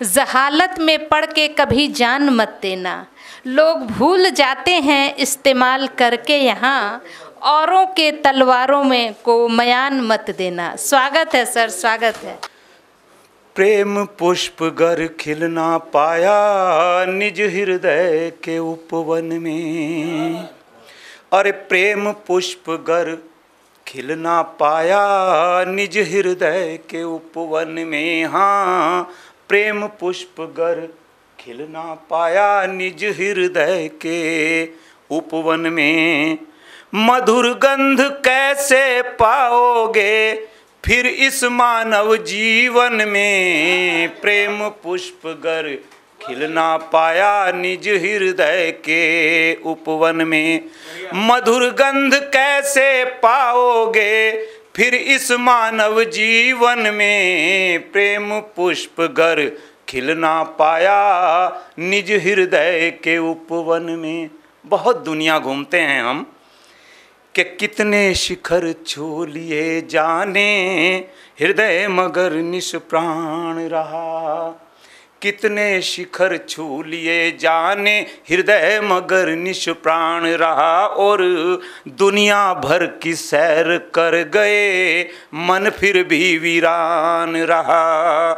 जहालत में पड़ के कभी जान मत देना, लोग भूल जाते हैं इस्तेमाल करके यहाँ, औरों के तलवारों में को मयान मत देना। स्वागत है सर, स्वागत है। प्रेम पुष्प गर खिल ना पाया निज हृदय के उपवन में। अरे प्रेम पुष्प गर खिल ना पाया निज हृदय के उपवन में। हाँ, प्रेम पुष्प गर खिल ना पाया निज हृदय के उपवन में। मधुर गंध कैसे पाओगे फिर इस मानव जीवन में। प्रेम पुष्प गर खिल ना पाया निज हृदय के उपवन में। मधुर गंध कैसे पाओगे फिर इस मानव जीवन में। प्रेम पुष्प गर खिल ना पाया निज हृदय के उपवन में। बहुत दुनिया घूमते हैं हम कि कितने शिखर छू लिए जाने, हृदय मगर निष्प्राण रहा। कितने शिखर छू लिए जाने, हृदय मगर निष्प्राण रहा। और दुनिया भर की सैर कर गए, मन फिर भी वीरान रहा।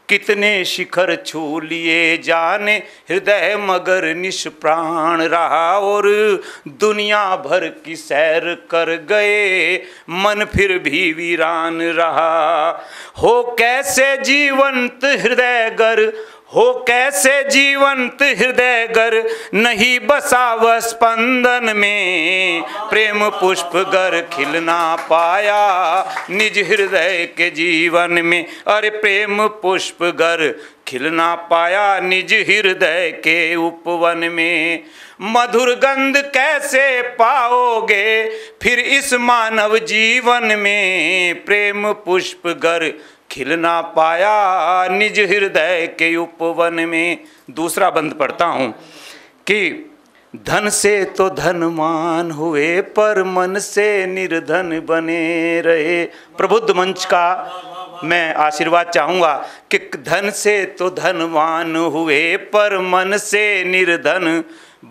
कितने शिखर छू लिए जाने, हृदय मगर निष्प्राण रहा। और दुनिया भर की सैर कर गए, मन फिर भी वीरान रहा। हो कैसे जीवंत हृदय गर, हो कैसे जीवंत हृदय गर नहीं बसा वह स्पंदन में। प्रेम पुष्प गर खिल ना पाया निज हृदय के जीवन में। अरे प्रेम पुष्प गर खिल ना पाया निज हृदय के उपवन में। मधुर गंध कैसे पाओगे फिर इस मानव जीवन में। प्रेम पुष्प गर खिल ना पाया निज हृदय के उपवन में। दूसरा बंद पढ़ता हूँ कि धन से तो धनवान हुए पर मन से निर्धन बने रहे। प्रबुद्ध मंच का मैं आशीर्वाद चाहूँगा कि धन से तो धनवान हुए पर मन से निर्धन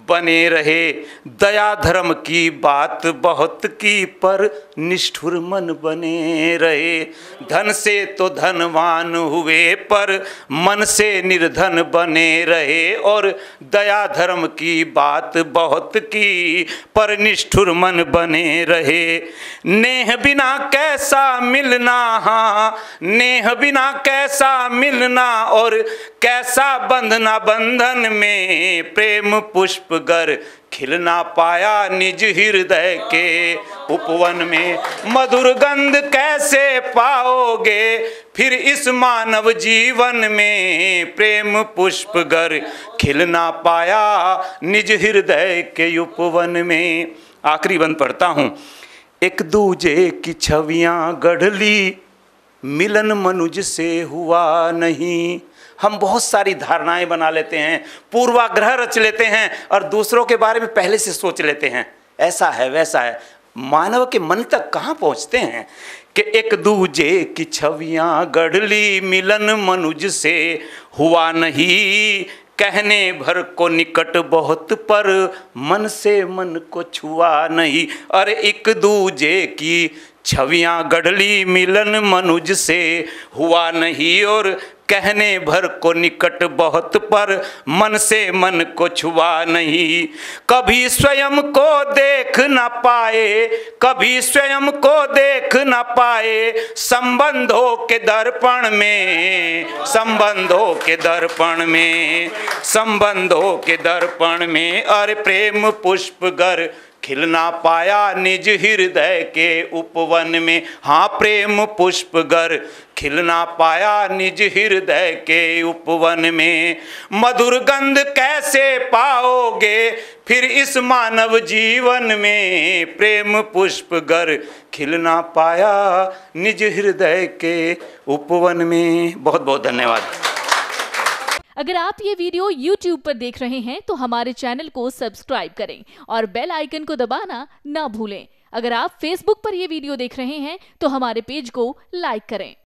बने रहे। दया धर्म की बात बहुत की पर निष्ठुर मन बने रहे। धन से तो धनवान हुए पर मन से निर्धन बने रहे। और दया धर्म की बात बहुत की पर निष्ठुर मन बने रहे। नेह बिना कैसा मिलना, हाँ नेह बिना कैसा मिलना, और कैसा बंधना बंधन में। प्रेम पुष्प गर खिल ना पाया निज हृदय के उपवन में। मधुर गंध कैसे पाओगे फिर इस मानव जीवन में। प्रेम पुष्प गर खिल ना पाया निज हृदय के उपवन में। आखिरी बंद पढ़ता हूँ। एक दूजे की छवियाँ गढ़ ली, मिलन मनुज से हुआ नहीं। हम बहुत सारी धारणाएं बना लेते हैं, पूर्वाग्रह रच लेते हैं और दूसरों के बारे में पहले से सोच लेते हैं ऐसा है वैसा है। मानव के मन तक कहाँ पहुँचते हैं कि एक दूजे की छवियाँ गढ़ ली, मिलन मनुज से हुआ नहीं। कहने भर को निकट बहुत पर मन से मन को छुआ नहीं। अरे एक दूजे की छवियाँ गढ़ ली, मिलन मनुज से हुआ नहीं। और कहने भर को निकट बहुत पर मन से मन को छुआ नहीं। कभी स्वयं को देख न पाए, कभी स्वयं को देख न पाए, संबंधों के दर्पण में। संबंधों के दर्पण में, संबंधों के दर्पण में। अरे प्रेम पुष्प गर खिल ना पाया निज हृदय के उपवन में। हाँ प्रेम पुष्प गर खिल ना पाया निज हृदय के उपवन में। मधुर गंध कैसे पाओगे फिर इस मानव जीवन में। प्रेम पुष्प गर खिल ना पाया निज हृदय के उपवन में। बहुत बहुत धन्यवाद। अगर आप ये वीडियो YouTube पर देख रहे हैं तो हमारे चैनल को सब्सक्राइब करें और बेल आइकन को दबाना ना भूलें। अगर आप Facebook पर ये वीडियो देख रहे हैं तो हमारे पेज को लाइक करें।